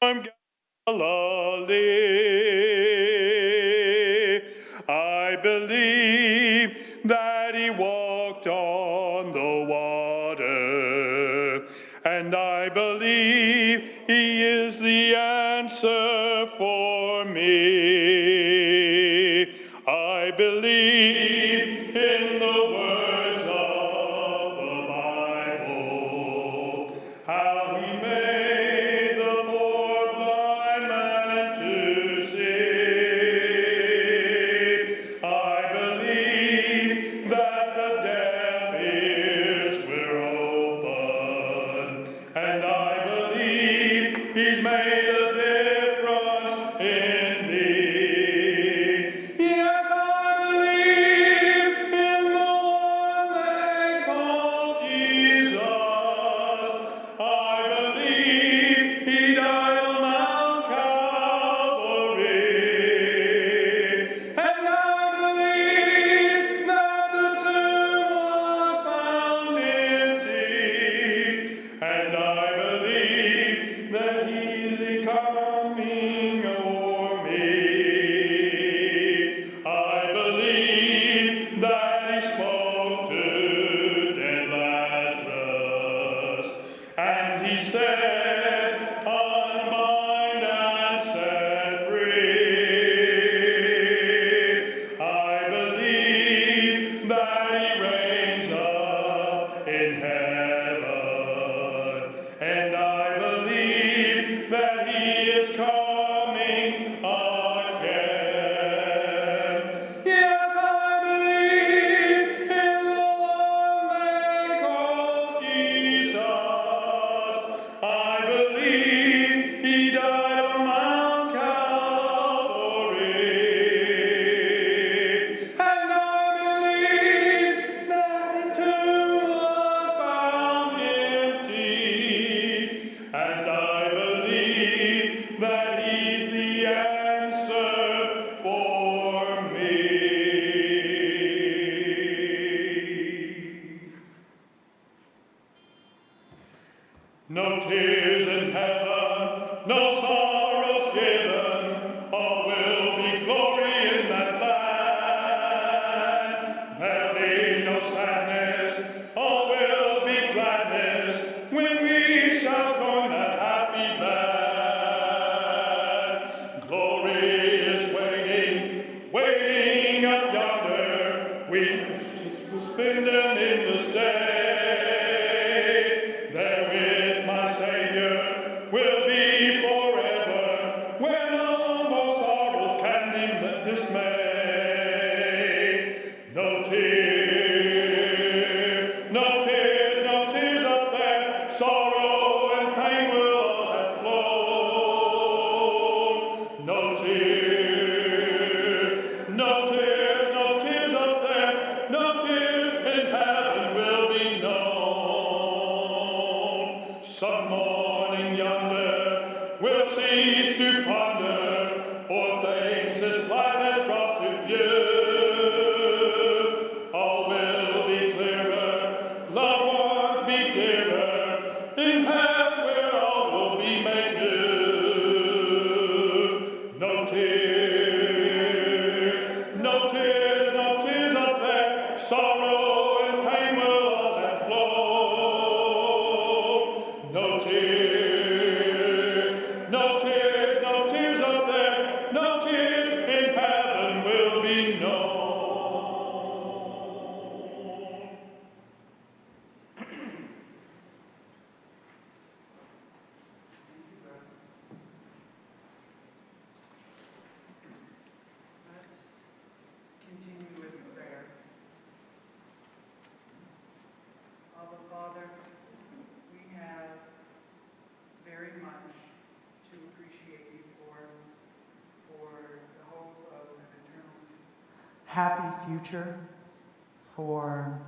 from Galilee. I believe that he walked on the water, and I believe he is the answer for me. I believe in the words of the Bible, how he made the poor blind man to see. I believe that the deaf ears were open, and I believe he's made a difference in me. Yes, I believe in the one they call Jesus. I believe he died on Mount Calvary. And I believe that the tomb was found empty. And I believe that he's coming o'er me. I believe that he spoke to dead Lazarus, and he said, unbind and set free. I believe that he reigns up in heaven, and I believe that he is coming again. Yes, I believe in the one they call Jesus. I believe he died on Mount Calvary. And I believe that the tomb was found empty. And I believe that he's the answer for me. No tears in heaven, no sorrows given, all will be glory in that land. There'll be no sadness, all will be gladness, when we shall join that happy band. Glory is waiting up yonder, we suspended in the stay. There with my Savior will be forever, where no more sorrows can dismay. No tears, no tears, no tears up there, sorrow and pain will all have flown. No tears, no tears, no tears up there, no tears in heaven will be known. Some morning yonder we'll cease to ponder o'er things this life has brought to view. All will be clearer, loved ones be dearer, in heaven where all will be made new. No tears, no tears, no tears up there, sorrow and pain will all have flown. No tears, no tears, no tears up there, no tears in heaven will be known. Let's continue with prayer. Abba, Father, we have very much to appreciate you for the hope of an eternal, happy future, for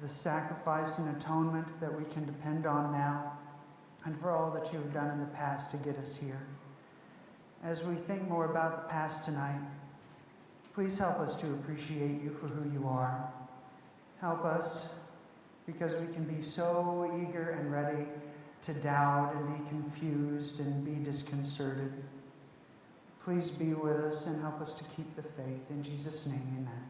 the sacrifice and atonement that we can depend on now, and for all that you have done in the past to get us here. As we think more about the past tonight, please help us to appreciate you for who you are. Help us, because we can be so eager and ready to doubt and be confused and be disconcerted. Please be with us and help us to keep the faith. In Jesus' name, amen.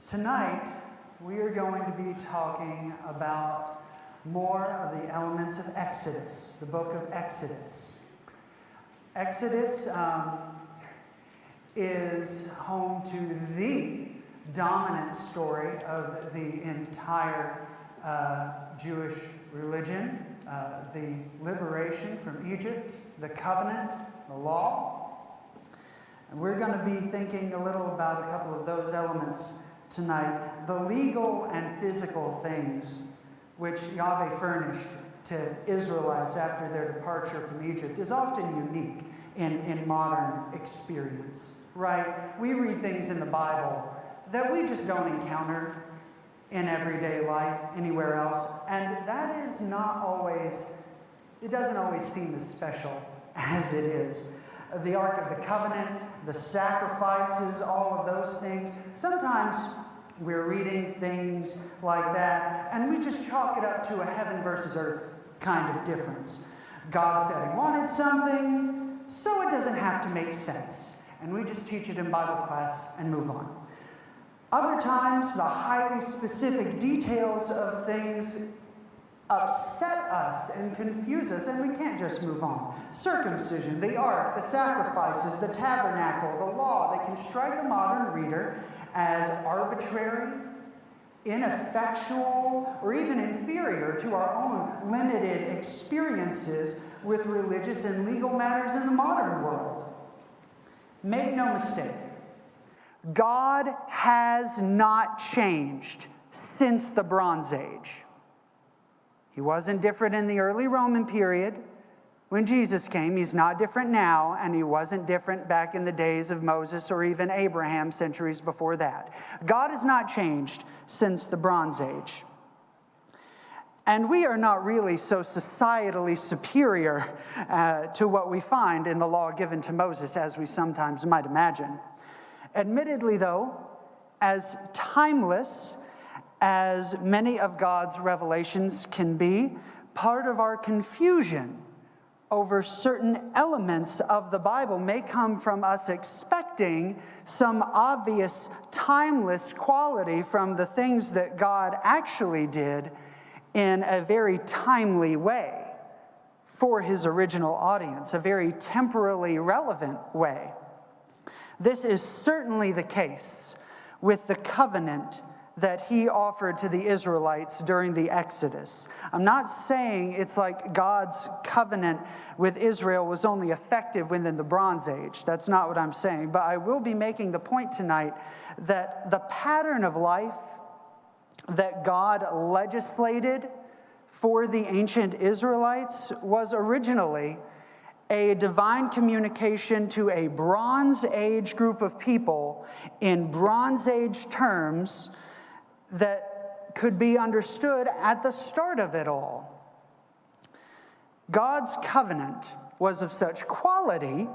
Tonight, we are going to be talking about more of the elements of Exodus, the book of Exodus. Exodus is home to the dominant story of the entire Jewish religion, the liberation from Egypt, the covenant, the law. And we're going to be thinking a little about a couple of those elements tonight. The legal and physical things which Yahweh furnished to Israelites after their departure from Egypt is often unique in modern experience, right? We read things in the Bible that we just don't encounter in everyday life anywhere else, and that is not always, it doesn't always seem as special as it is. The Ark of the Covenant, the sacrifices, all of those things. Sometimes we're reading things like that, and we just chalk it up to a heaven versus earth kind of difference. God said he wanted something, so it doesn't have to make sense. And we just teach it in Bible class and move on. Other times, the highly specific details of things upset us and confuse us, and we can't just move on. Circumcision, the ark, the sacrifices, the tabernacle, the law, they can strike a modern reader as arbitrary, ineffectual, or even inferior to our own limited experiences with religious and legal matters in the modern world. Make no mistake, God has not changed since the Bronze Age. He wasn't different in the early Roman period when Jesus came. He's not different now, and he wasn't different back in the days of Moses or even Abraham centuries before that. God has not changed since the Bronze Age. And we are not really so societally superior to what we find in the law given to Moses as we sometimes might imagine. Admittedly, though, as timeless as many of God's revelations can be, part of our confusion over certain elements of the Bible may come from us expecting some obvious timeless quality from the things that God actually did in a very timely way for his original audience, a very temporally relevant way. This is certainly the case with the covenant that he offered to the Israelites during the Exodus. I'm not saying it's like God's covenant with Israel was only effective within the Bronze Age. That's not what I'm saying. But I will be making the point tonight that the pattern of life that God legislated for the ancient Israelites was originally a divine communication to a Bronze Age group of people in Bronze Age terms that could be understood at the start of it all. God's covenant was of such quality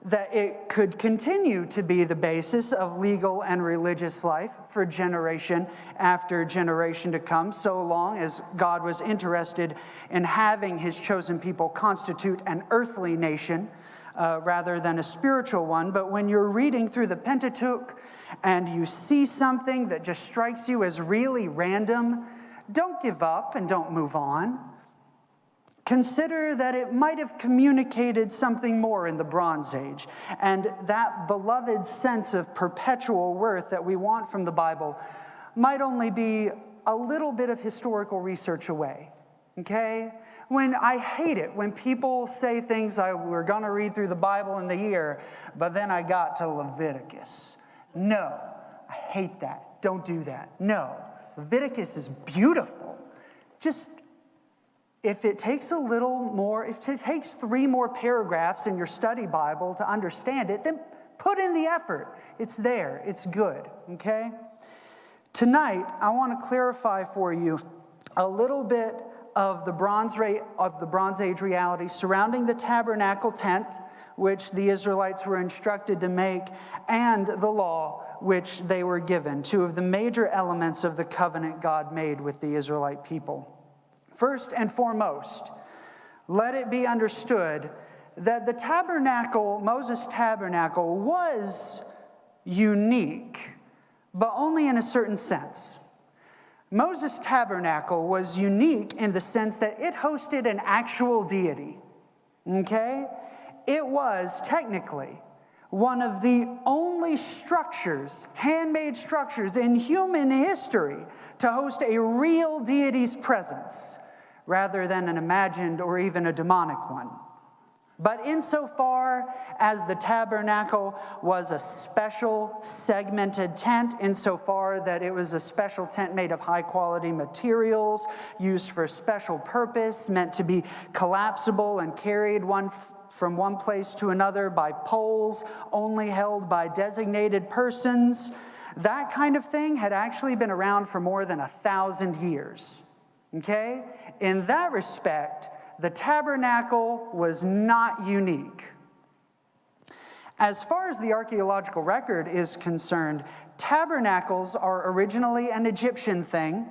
that it could continue to be the basis of legal and religious life for generation after generation to come, so long as God was interested in having his chosen people constitute an earthly nation rather than a spiritual one. But when you're reading through the Pentateuch and you see something that just strikes you as really random, don't give up and don't move on. Consider that it might have communicated something more in the Bronze Age. And that beloved sense of perpetual worth that we want from the Bible might only be a little bit of historical research away. Okay? When I hate it when people say things like, we're going to read through the Bible in the year, but then I got to Leviticus. No, I hate that. Don't do that. No, Leviticus is beautiful. Just if it takes a little more, if it takes 3 more paragraphs in your study Bible to understand it, then put in the effort. It's there. It's good. Okay? Tonight, I want to clarify for you a little bit of the Bronze Age reality surrounding the tabernacle tent, which the Israelites were instructed to make, and the law, which they were given, two of the major elements of the covenant God made with the Israelite people. First and foremost, let it be understood that the tabernacle, Moses' tabernacle, was unique, but only in a certain sense. Moses' tabernacle was unique in the sense that it hosted an actual deity, okay? It was technically one of the only structures, handmade structures in human history to host a real deity's presence rather than an imagined or even a demonic one. But insofar as the tabernacle was a special segmented tent, insofar that it was a special tent made of high quality materials, used for a special purpose, meant to be collapsible and carried from one place to another by poles only held by designated persons, that kind of thing had actually been around for more than 1,000 years. Okay? In that respect, the tabernacle was not unique. As far as the archaeological record is concerned, tabernacles are originally an Egyptian thing,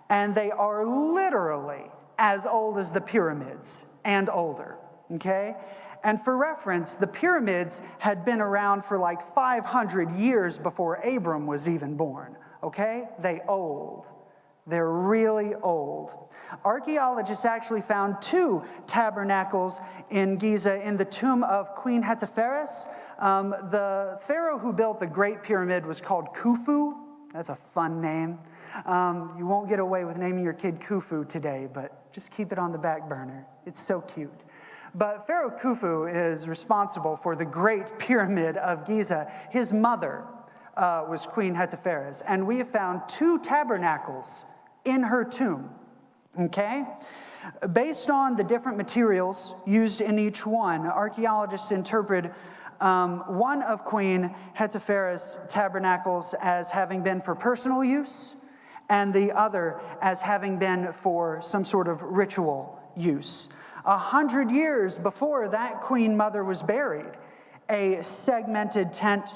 and they are literally as old as the pyramids and older, okay? And for reference, the pyramids had been around for like 500 years before Abram was even born, okay? They're really old. Archaeologists actually found 2 tabernacles in Giza in the tomb of Queen Hatteferes. The pharaoh who built the Great Pyramid was called Khufu. That's a fun name. You won't get away with naming your kid Khufu today, but just keep it on the back burner. It's so cute. But Pharaoh Khufu is responsible for the Great Pyramid of Giza. His mother was Queen Hatteferes, and we have found 2 tabernacles in her tomb, okay? Based on the different materials used in each one, archaeologists interpret one of Queen Hatteferes' tabernacles as having been for personal use, and the other as having been for some sort of ritual use. 100 years before that queen mother was buried, a segmented tent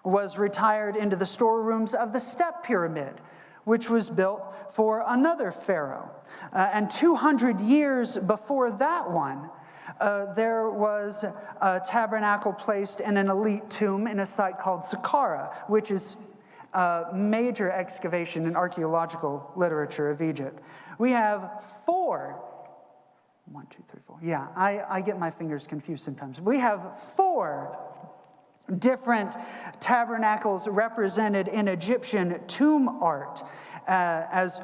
was retired into the storerooms of the Step Pyramid, which was built for another pharaoh. And 200 years before that one, there was a tabernacle placed in an elite tomb in a site called Saqqara, which is a major excavation in archaeological literature of Egypt. We have 4. 1, 2, 3, 4. Yeah, I get my fingers confused sometimes. We have 4 different tabernacles represented in Egyptian tomb art as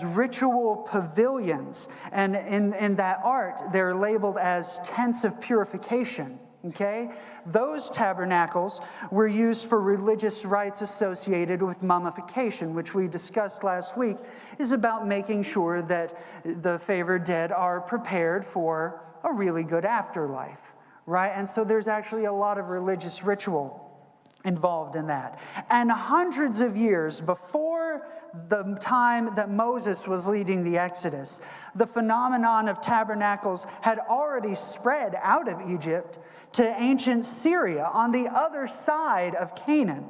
ritual pavilions. And in that art, they're labeled as tents of purification. Okay? Those tabernacles were used for religious rites associated with mummification, which we discussed last week, is about making sure that the favored dead are prepared for a really good afterlife, right? And so there's actually a lot of religious ritual involved in that. And hundreds of years before the time that Moses was leading the Exodus, the phenomenon of tabernacles had already spread out of Egypt to ancient Syria on the other side of Canaan.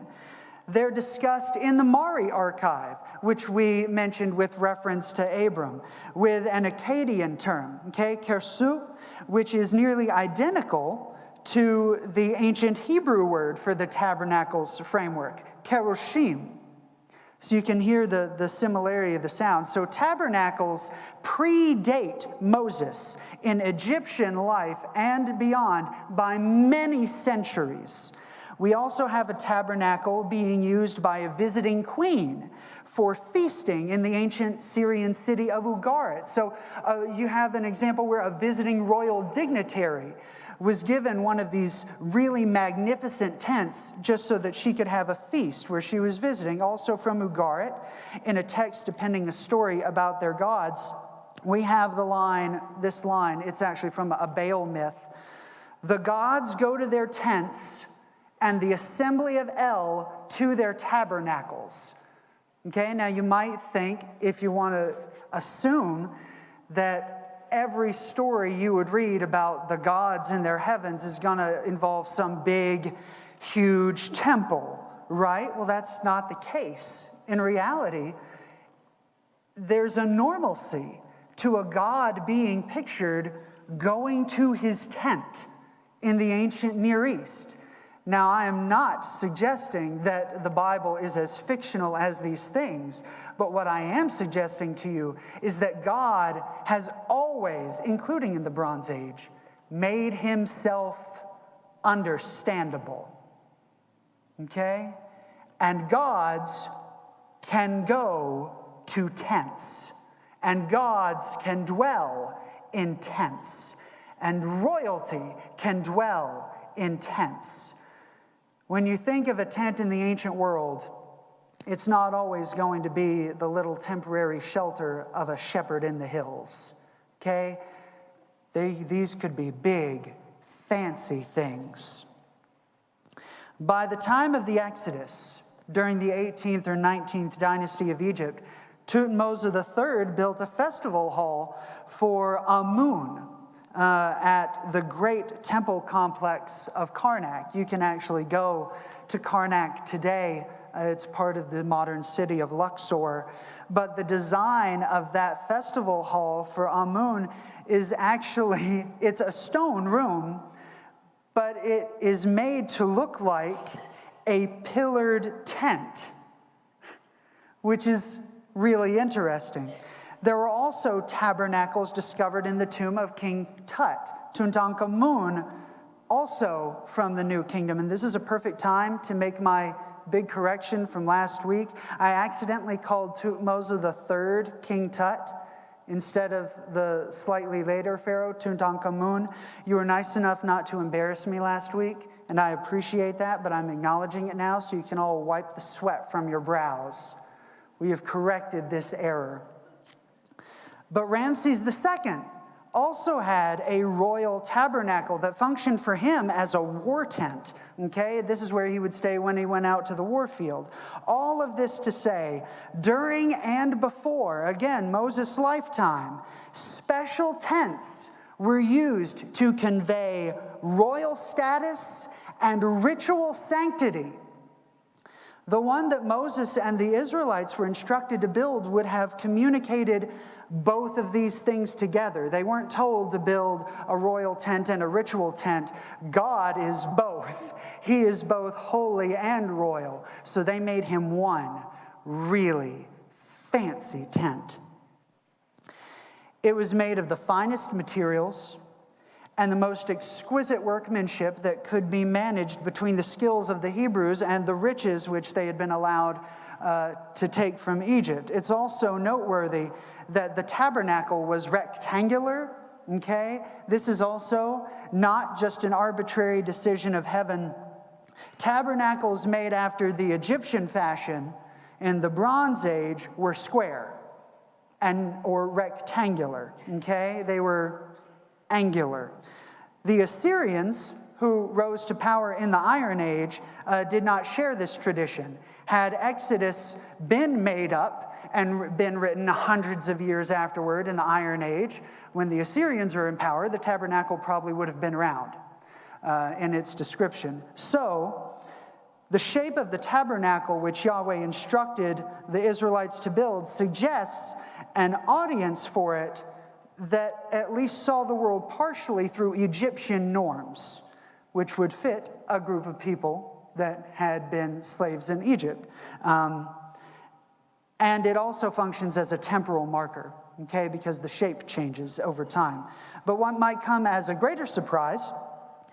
They're discussed in the Mari archive, which we mentioned with reference to Abram, with an Akkadian term, okay, kersu, which is nearly identical to the ancient Hebrew word for the tabernacle's framework, kerushim. So you can hear the similarity of the sound. So tabernacles predate Moses in Egyptian life and beyond by many centuries. We also have a tabernacle being used by a visiting queen for feasting in the ancient Syrian city of Ugarit. So you have an example where a visiting royal dignitary was given one of these really magnificent tents just so that she could have a feast where she was visiting. Also from Ugarit, in a text depicting a story about their gods, we have this line, it's actually from a Baal myth. The gods go to their tents, and the assembly of El to their tabernacles. Okay, now you might think, if you want to assume that every story you would read about the gods in their heavens is going to involve some big, huge temple, right? Well, that's not the case. In reality, there's a normalcy to a God being pictured going to his tent in the ancient Near East. Now, I am not suggesting that the Bible is as fictional as these things, but what I am suggesting to you is that God has always, including in the Bronze Age, made himself understandable. Okay? And gods can go to tents, and gods can dwell in tents, and royalty can dwell in tents. When you think of a tent in the ancient world, it's not always going to be the little temporary shelter of a shepherd in the hills. Okay? These could be big, fancy things. By the time of the Exodus, during the 18th or 19th dynasty of Egypt, Thutmose III built a festival hall for Amun at the great temple complex of Karnak. You can actually go to Karnak today. It's part of the modern city of Luxor. But the design of that festival hall for Amun is actually, it's a stone room, but it is made to look like a pillared tent, which is really interesting. There were also tabernacles discovered in the tomb of King Tut, Tutankhamun, also from the New Kingdom. And this is a perfect time to make my big correction from last week. I accidentally called Thutmose III King Tut instead of the slightly later pharaoh, Tutankhamun. You were nice enough not to embarrass me last week, and I appreciate that, but I'm acknowledging it now so you can all wipe the sweat from your brows. We have corrected this error. But Ramses II also had a royal tabernacle that functioned for him as a war tent. Okay, this is where he would stay when he went out to the war field. All of this to say, during and before, again, Moses' lifetime, special tents were used to convey royal status and ritual sanctity. The one that Moses and the Israelites were instructed to build would have communicated both of these things together. They weren't told to build a royal tent and a ritual tent. God is both. He is both holy and royal. So they made him one really fancy tent. It was made of the finest materials and the most exquisite workmanship that could be managed between the skills of the Hebrews and the riches which they had been allowed to take from Egypt. It's also noteworthy that the tabernacle was rectangular, okay? This is also not just an arbitrary decision of heaven. Tabernacles made after the Egyptian fashion in the Bronze Age were square or rectangular, okay? They were angular. The Assyrians, who rose to power in the Iron Age, did not share this tradition. Had Exodus been made up and been written hundreds of years afterward in the Iron Age, when the Assyrians were in power, the tabernacle probably would have been round in its description. So, the shape of the tabernacle which Yahweh instructed the Israelites to build suggests an audience for it that at least saw the world partially through Egyptian norms, which would fit a group of people that had been slaves in Egypt. And it also functions as a temporal marker, okay, because the shape changes over time. But what might come as a greater surprise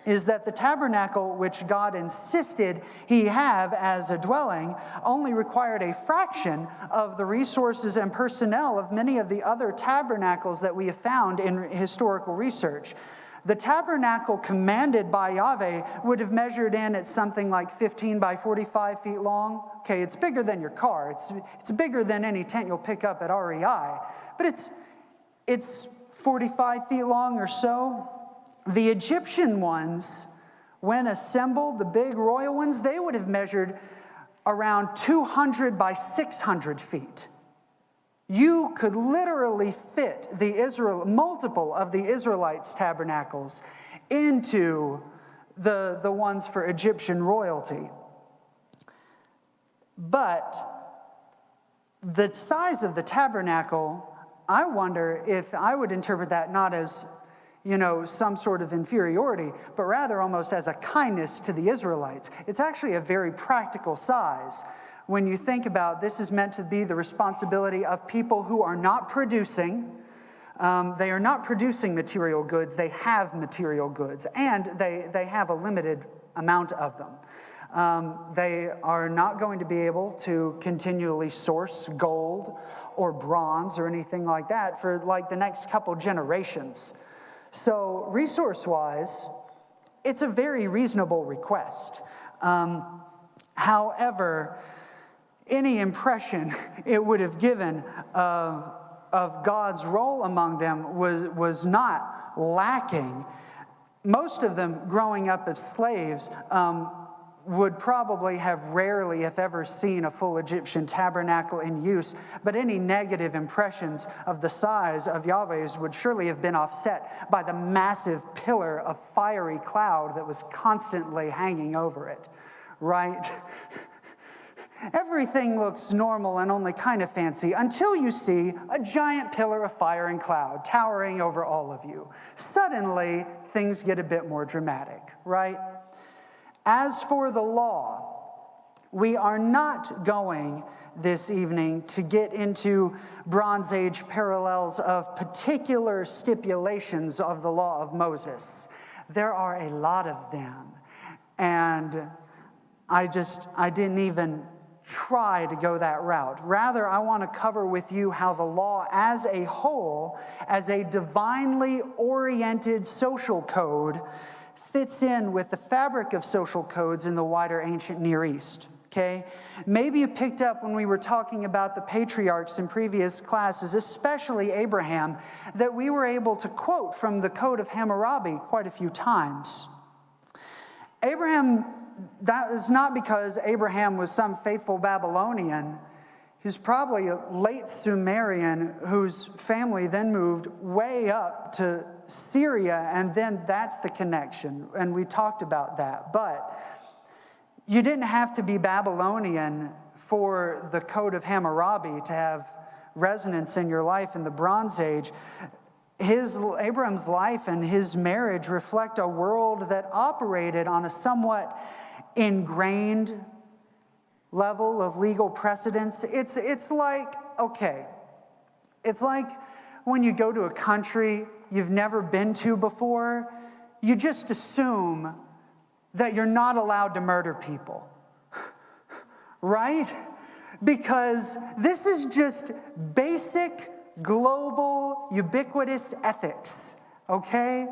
is that the tabernacle which God insisted he have as a dwelling only required a fraction of the resources and personnel of many of the other tabernacles that we have found in historical research. The tabernacle commanded by Yahweh would have measured in at something like 15 by 45 feet long. Okay, it's bigger than your car. It's bigger than any tent you'll pick up at REI. But it's 45 feet long or so. The Egyptian ones, when assembled, the big royal ones, they would have measured around 200 by 600 feet. You could literally fit multiple of the Israelites' tabernacles into the ones for Egyptian royalty. But the size of the tabernacle, I wonder if I would interpret that not as, some sort of inferiority, but rather almost as a kindness to the Israelites. It's actually a very practical size. When you think about this is meant to be the responsibility of people who are not producing. They are not producing material goods. They have material goods, and they have a limited amount of them. They are not going to be able to continually source gold or bronze or anything like that for like the next couple generations. So resource-wise, it's a very reasonable request. However, any impression it would have given of God's role among them was not lacking. Most of them growing up as slaves would probably have rarely, if ever, seen a full Egyptian tabernacle in use, but any negative impressions of the size of Yahweh's would surely have been offset by the massive pillar of fiery cloud that was constantly hanging over it, right? Everything looks normal and only kind of fancy until you see a giant pillar of fire and cloud towering over all of you. Suddenly, things get a bit more dramatic, right? As for the law, we are not going this evening to get into Bronze Age parallels of particular stipulations of the law of Moses. There are a lot of them, and I didn't even try to go that route. Rather, I want to cover with you how the law as a whole, as a divinely oriented social code, fits in with the fabric of social codes in the wider ancient Near East. Okay? Maybe you picked up when we were talking about the patriarchs in previous classes, especially Abraham, that we were able to quote from the Code of Hammurabi quite a few times. Abraham, that is not because Abraham was some faithful Babylonian. He's probably a late Sumerian whose family then moved way up to Syria, and then that's the connection, and we talked about that. But you didn't have to be Babylonian for the Code of Hammurabi to have resonance in your life in the Bronze Age. Abraham's life and his marriage reflect a world that operated on a somewhat ingrained level of legal precedence. It's like, okay, it's like when you go to a country you've never been to before, you just assume that you're not allowed to murder people, right? Because this is just basic, global, ubiquitous ethics, okay?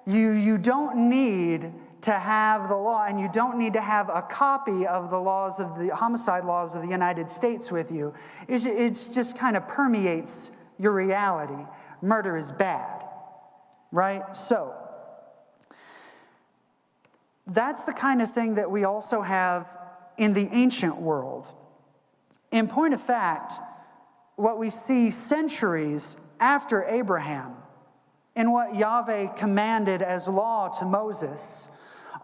You don't need to have the law, and you don't need to have a copy of the laws of the homicide laws of the United States with you. It just kind of permeates your reality. Murder is bad, right? So that's the kind of thing that we also have in the ancient world. In point of fact, what we see centuries after Abraham in what Yahweh commanded as law to Moses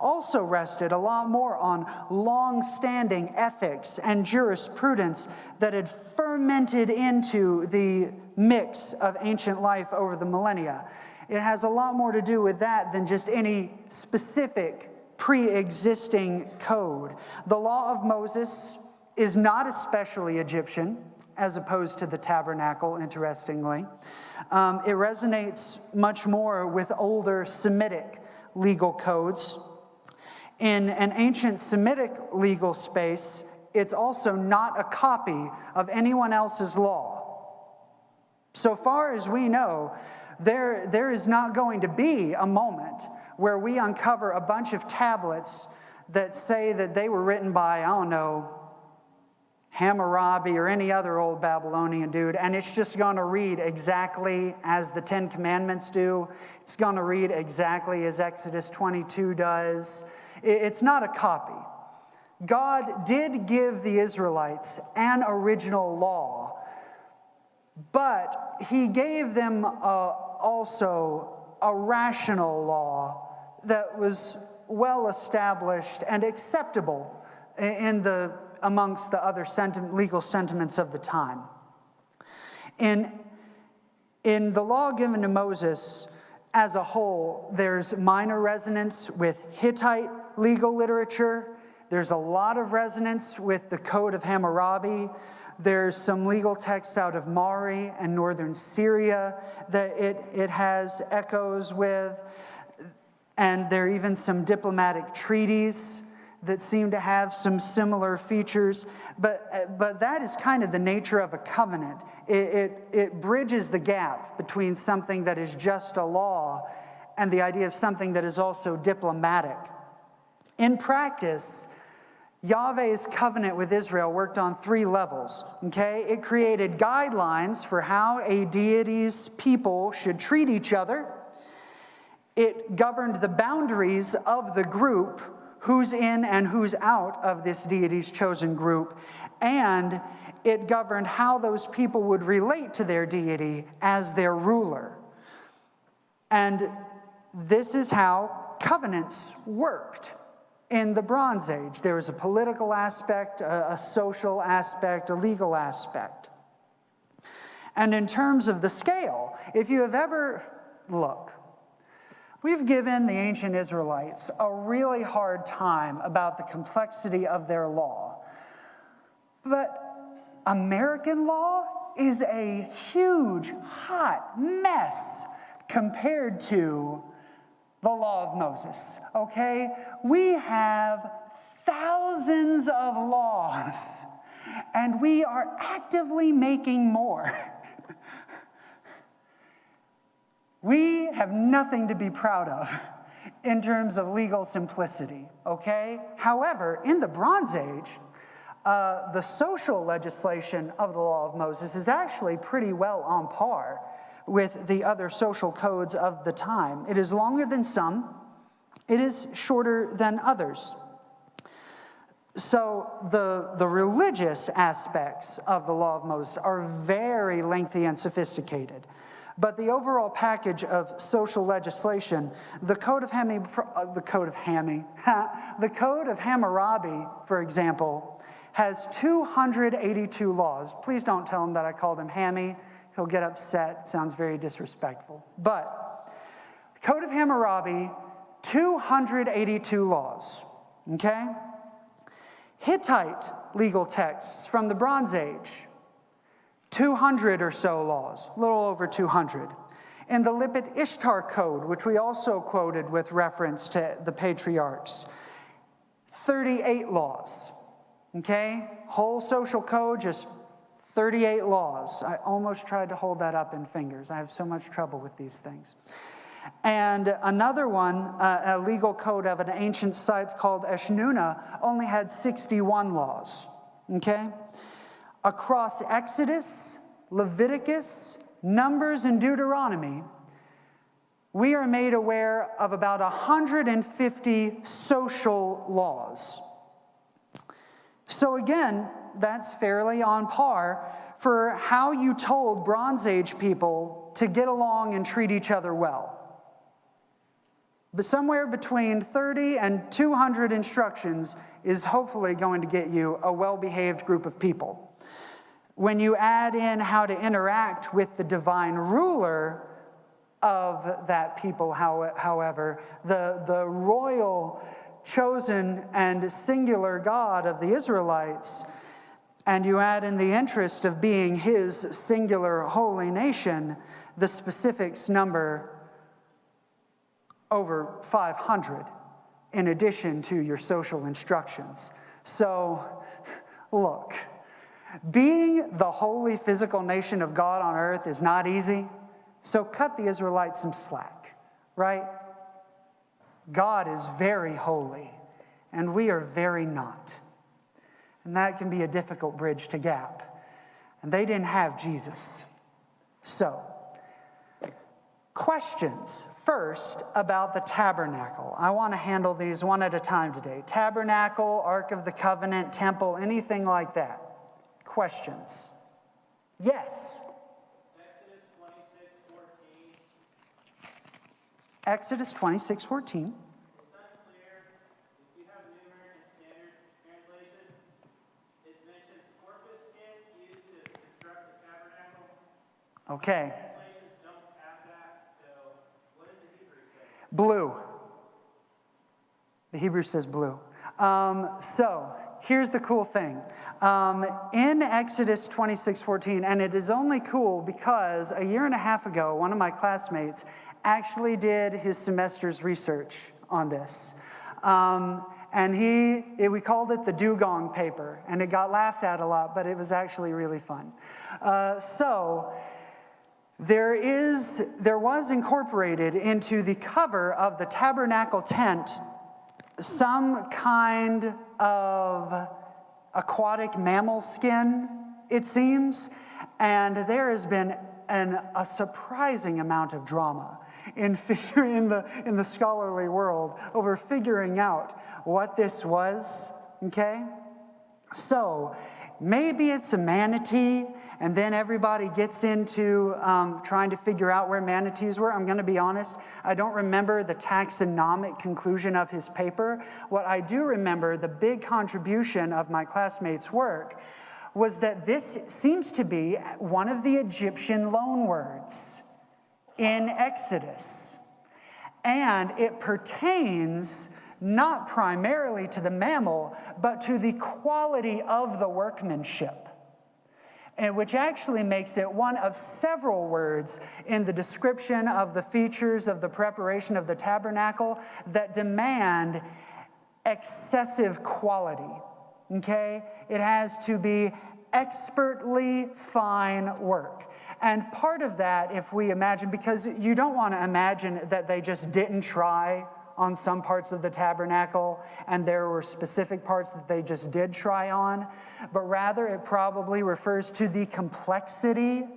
also rested a lot more on long-standing ethics and jurisprudence that had fermented into the mix of ancient life over the millennia. It has a lot more to do with that than just any specific pre-existing code. The law of Moses is not especially Egyptian, as opposed to the tabernacle, interestingly. It resonates much more with older Semitic legal codes. In an ancient Semitic legal space, it's also not a copy of anyone else's law. So far as we know, there is not going to be a moment where we uncover a bunch of tablets that say that they were written by, I don't know, Hammurabi or any other old Babylonian dude, and it's just going to read exactly as the Ten Commandments do. It's going to read exactly as Exodus 22 does. It's not a copy. God did give the Israelites an original law, but he gave them also a rational law that was well established and acceptable in the amongst the other legal sentiments of the time. In the law given to Moses as a whole, there's minor resonance with Hittite legal literature. There's a lot of resonance with the Code of Hammurabi. There's some legal texts out of Mari and northern Syria that it has echoes with. And there are even some diplomatic treaties that seem to have some similar features. But that is kind of the nature of a covenant. It bridges the gap between something that is just a law and the idea of something that is also diplomatic. In practice, Yahweh's covenant with Israel worked on 3 levels, okay? It created guidelines for how a deity's people should treat each other. It governed the boundaries of the group, who's in and who's out of this deity's chosen group, and it governed how those people would relate to their deity as their ruler. And this is how covenants worked. In the Bronze Age, there was a political aspect, a social aspect, a legal aspect. And in terms of the scale, if you have ever, look, we've given the ancient Israelites a really hard time about the complexity of their law. But American law is a huge, hot mess compared to the law of Moses, okay? We have thousands of laws, and we are actively making more. We have nothing to be proud of in terms of legal simplicity, okay? However, in the Bronze Age, the social legislation of the law of Moses is actually pretty well on par with the other social codes of the time. It is longer than some. It is shorter than others. So the religious aspects of the law of Moses are very lengthy and sophisticated. But the overall package of social legislation, the Code of Hammurabi, for example, has 282 laws. Please don't tell him that I called him Hammy. He'll get upset. Sounds very disrespectful. But Code of Hammurabi, 282 laws, okay? Hittite legal texts from the Bronze Age, 200 or so laws, a little over 200. In the Lipit Ishtar Code, which we also quoted with reference to the patriarchs, 38 laws, okay? Whole social code, just 38 laws. I almost tried to hold that up in fingers. I have so much trouble with these things. And another one, a legal code of an ancient site called Eshnuna, only had 61 laws, okay? Across Exodus, Leviticus, Numbers, and Deuteronomy, we are made aware of about 150 social laws. So again, that's fairly on par for how you told Bronze Age people to get along and treat each other well. But somewhere between 30 and 200 instructions is hopefully going to get you a well-behaved group of people. When you add in how to interact with the divine ruler of that people, however, the royal, chosen, and singular God of the Israelites, and you add in the interest of being his singular holy nation, the specifics number over 500 in addition to your social instructions. So, look, being the holy physical nation of God on earth is not easy, so cut the Israelites some slack, right? God is very holy, and we are very not. And that can be a difficult bridge to gap. And they didn't have Jesus. So, questions first about the tabernacle. I want to handle these one at a time today. Tabernacle, Ark of the Covenant, temple, anything like that. Questions? Yes. Exodus 26:14. Okay. Blue. The Hebrew says blue. So here's the cool thing. In Exodus 26:14, and it is only cool because a year and a half ago, one of my classmates actually did his semester's research on this. And we called it the dugong paper, and it got laughed at a lot, but it was actually really fun. There was incorporated into the cover of the tabernacle tent some kind of aquatic mammal skin, it seems, and there has been a surprising amount of drama in the scholarly world over figuring out what this was, okay? So maybe it's a manatee, and then everybody gets into trying to figure out where manatees were. I'm going to be honest, I don't remember the taxonomic conclusion of his paper. What I do remember, the big contribution of my classmate's work, was that this seems to be one of the Egyptian loanwords in Exodus. And it pertains not primarily to the mammal, but to the quality of the workmanship, and which actually makes it one of several words in the description of the features of the preparation of the tabernacle that demand excessive quality, okay? It has to be expertly fine work. And part of that, if we imagine, because you don't want to imagine that they just didn't try on some parts of the tabernacle, and there were specific parts that they just did try on, but rather it probably refers to the complexity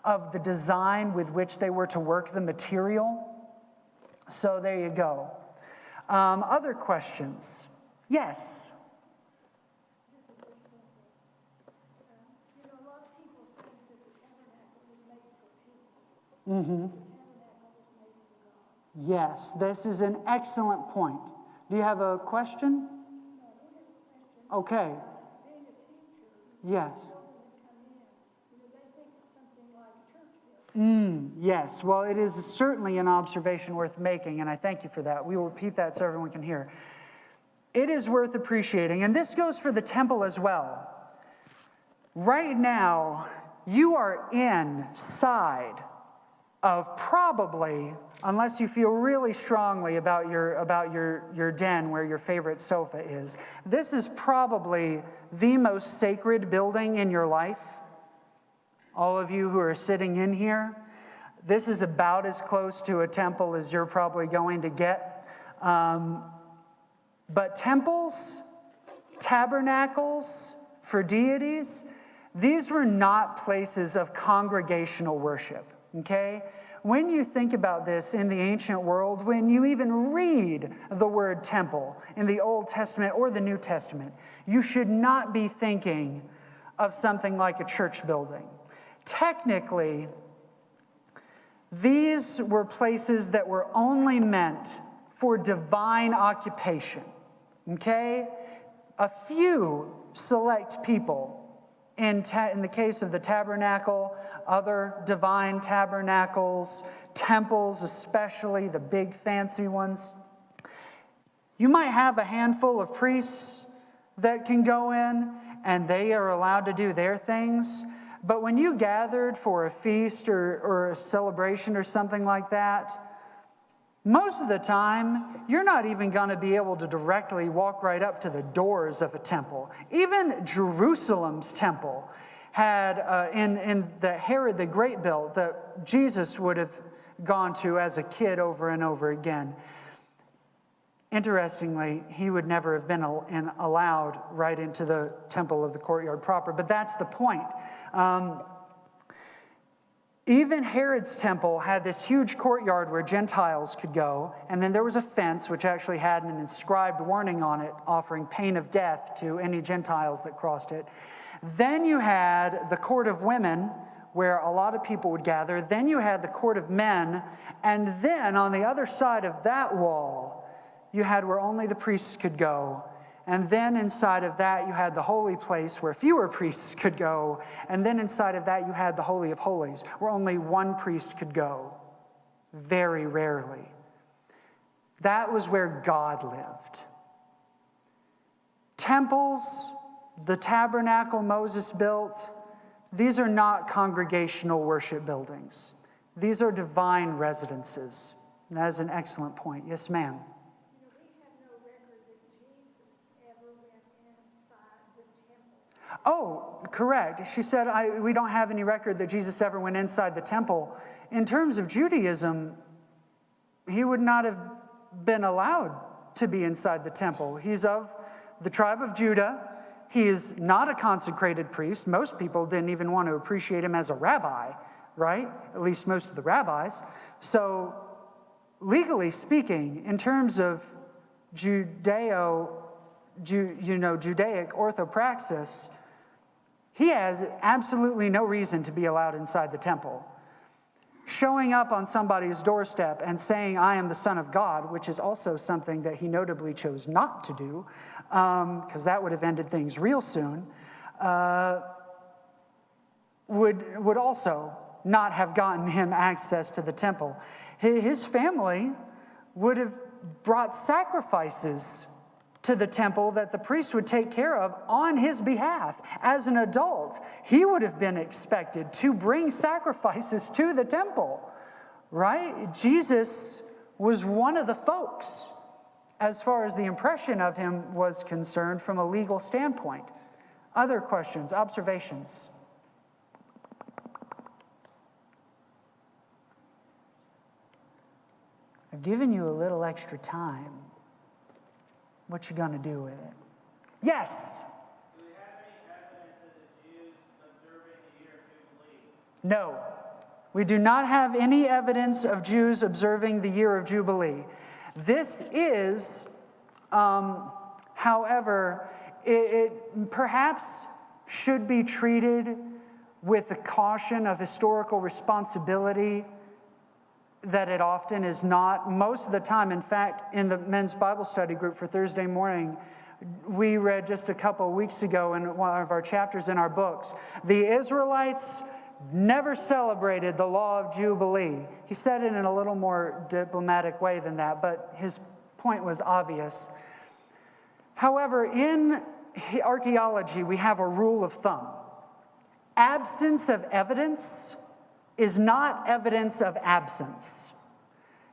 of the design with which they were to work the material. So there you go. Other questions? Yes? A lot of people think that the tabernacle was made for people. Mm-hmm. The tabernacle was made for God. Yes, this is an excellent point. Do you have a question? Okay. Being a teacher, Yes. children that come in, they think it's something like church building. Yes, well, it is certainly an observation worth making, and I thank you for that. We will repeat that so everyone can hear. It is worth appreciating, and this goes for the temple as well. Right now, you are inside of probably, unless you feel really strongly about your den where your favorite sofa is, this is probably the most sacred building in your life. All of you who are sitting in here, this is about as close to a temple as you're probably going to get. But temples, tabernacles for deities, these were not places of congregational worship, okay? When you think about this in the ancient world, when you even read the word temple in the Old Testament or the New Testament, you should not be thinking of something like a church building. Technically, these were places that were only meant for divine occupation, okay? A few select people, in the case of the tabernacle, other divine tabernacles, temples, especially the big fancy ones. You might have a handful of priests that can go in, and they are allowed to do their things. But when you gathered for a feast or a celebration or something like that, most of the time, you're not even going to be able to directly walk right up to the doors of a temple. Even Jerusalem's temple had, in the Herod the Great built, that Jesus would have gone to as a kid over and over again. Interestingly, he would never have been allowed right into the temple of the courtyard proper, but that's the point. Even Herod's temple had this huge courtyard where Gentiles could go, and then there was a fence which actually had an inscribed warning on it offering pain of death to any Gentiles that crossed it. Then you had the court of women, where a lot of people would gather. Then you had the court of men, and then on the other side of that wall, you had where only the priests could go, And then inside of that, you had the holy place where fewer priests could go. And then inside of that, you had the Holy of Holies, where only one priest could go, very rarely. That was where God lived. Temples, the tabernacle Moses built, these are not congregational worship buildings. These are divine residences. And that is an excellent point. Yes, ma'am. Oh, correct. She said, we don't have any record that Jesus ever went inside the temple. In terms of Judaism, he would not have been allowed to be inside the temple. He's of the tribe of Judah. He is not a consecrated priest. Most people didn't even want to appreciate him as a rabbi, right? At least most of the rabbis. So, legally speaking, in terms of Judaic orthopraxis, he has absolutely no reason to be allowed inside the temple. Showing up on somebody's doorstep and saying, I am the Son of God, which is also something that he notably chose not to do, because that would have ended things real soon, would also not have gotten him access to the temple. His family would have brought sacrifices to the temple that the priest would take care of on his behalf. As an adult, he would have been expected to bring sacrifices to the temple, right? Jesus was one of the folks, as far as the impression of him was concerned from a legal standpoint. Other questions, observations? I've given you a little extra time. What you gonna do with it? Yes? Do we have any evidence of the Jews observing the year of Jubilee? No. We do not have any evidence of Jews observing the year of Jubilee. This is, however, it perhaps should be treated with the caution of historical responsibility that it often is not. Most of the time, in fact, in the men's Bible study group for Thursday morning, we read just a couple of weeks ago in one of our chapters in our books, the Israelites never celebrated the law of Jubilee. He said it in a little more diplomatic way than that, but his point was obvious. However, in archaeology, we have a rule of thumb. Absence of evidence is not evidence of absence.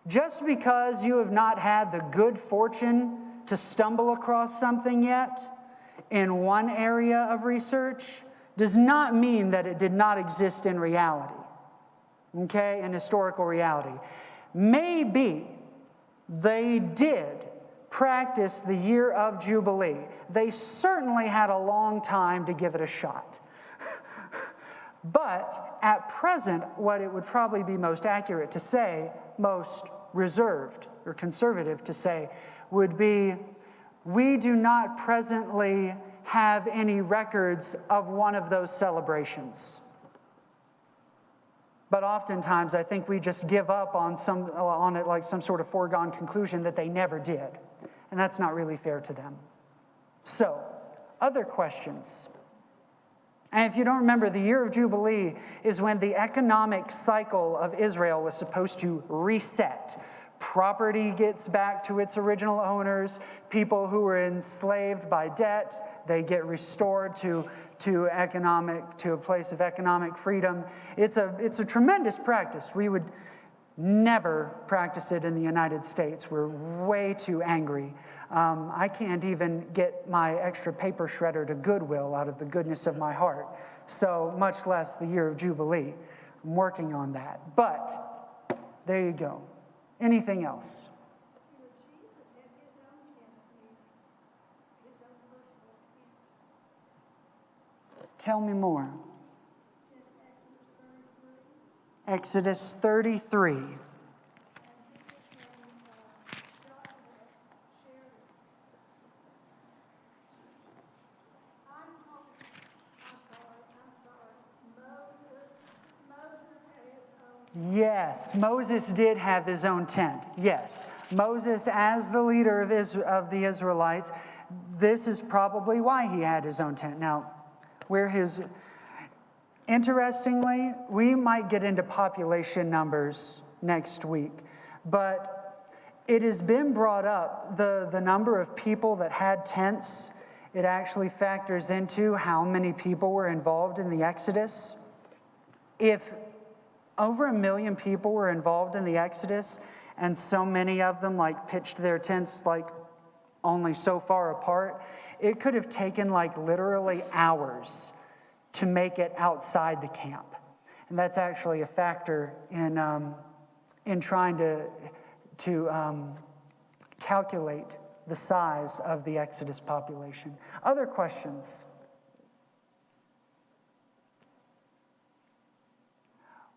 Just because you have not had the good fortune to stumble across something yet in one area of research does not mean that it did not exist in reality, okay, in historical reality. Maybe they did practice the year of Jubilee. They certainly had a long time to give it a shot. But at present, what it would probably be most accurate to say, most reserved or conservative to say, would be, we do not presently have any records of one of those celebrations. But oftentimes, I think we just give up on it like some sort of foregone conclusion that they never did. And that's not really fair to them. So, other questions? And if you don't remember, the year of Jubilee is when the economic cycle of Israel was supposed to reset. Property gets back to its original owners. People who were enslaved by debt, they get restored to a place of economic freedom. It's a tremendous practice. We would never practice it in the United States. We're way too angry. I can't even get my extra paper shredder to Goodwill out of the goodness of my heart. So much less the year of Jubilee. I'm working on that. But there you go. Anything else? Tell me more. Exodus 33. Yes, Moses did have his own tent. Yes, Moses, as the leader of the Israelites, this is probably why he had his own tent. Now, interestingly, we might get into population numbers next week, but it has been brought up, the number of people that had tents, it actually factors into how many people were involved in the Exodus. If over 1 million people were involved in the Exodus, and so many of them like pitched their tents like only so far apart, it could have taken like literally hours to make it outside the camp. And that's actually a factor in trying to calculate the size of the Exodus population. Other questions?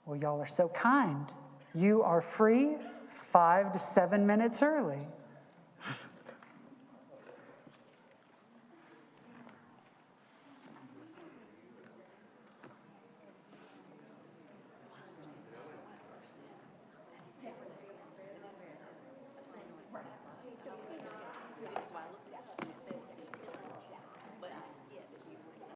Well, y'all are so kind. You are free 5 to 7 minutes early.